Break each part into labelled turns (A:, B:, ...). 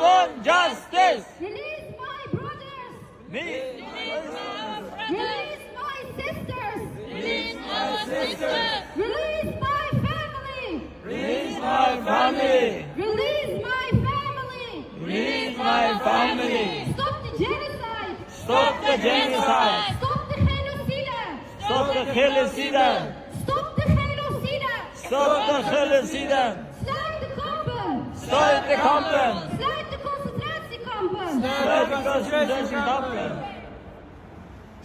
A: want justice.
B: Release my brothers.
A: Release
B: Release my sisters.
C: Release our sisters.
B: Release my family.
A: my family.
B: Release my family.
A: Release my family.
B: Stop the genocide.
A: Stop the genocide.
B: Stop the genocide.
A: Stop the genocide.
B: Stop the genocide.
A: Stop the genocide.
B: Sluit de kampen.
A: Sluit de kampen.
B: Sluit de concentratiekampen.
A: Sluit de concentratiekampen.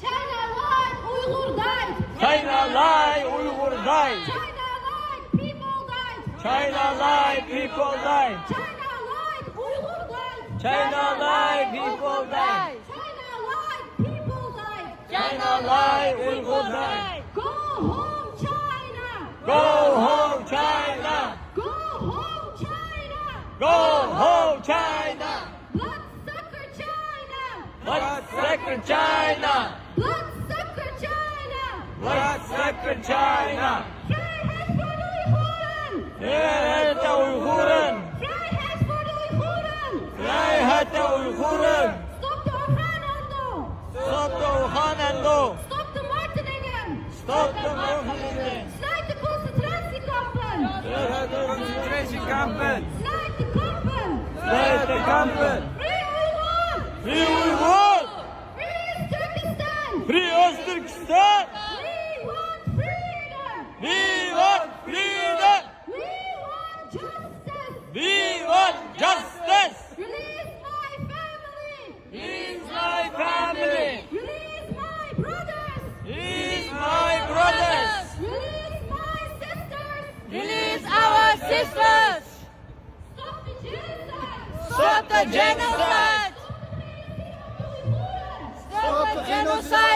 B: China lied, Uyghur died.
A: China lie, Uyghur died.
B: China lied, people died.
A: China lie, people died.
B: China lied, Uyghur died.
A: China lie, people died.
B: China lied, people died.
A: China lie, Uyghur died.
B: Go home, China.
A: Go home, China.
B: Go home, China.
A: Go home, China.
B: Bloodsucker China.
A: Bloodsucker China.
B: Bloodsucker China.
A: Bloodsucker China.
B: Vrijheid voor de Uiguren.
A: Vrijheid de Oeigoeren.
B: Vrijheid voor de Uiguren.
A: Vrijheid de Oeigoeren.
B: Stop de orgaanhandel.
A: Stop de orgaanhandel.
B: Stop de martelingen.
A: Stop de martelingen.
B: Sluit de concentratiekampen.
A: Sluit de concentratiekampen.
B: Sluit de kampen.
A: Sluit de kampen.
B: Free Uyghur.
A: Free Uyghur.
B: Free Turkestan.
A: Free Oost-Turkestan.
B: We want freedom.
A: We want freedom.
B: We want justice.
A: We want justice.
B: Release my family.
A: Release my family.
B: Release my brothers.
A: Release my brothers.
B: Release my sisters.
C: Release our sisters.
B: Stop the genocide.
C: Stop the genocide.
B: Stop the genocide.
C: Stop the genocide.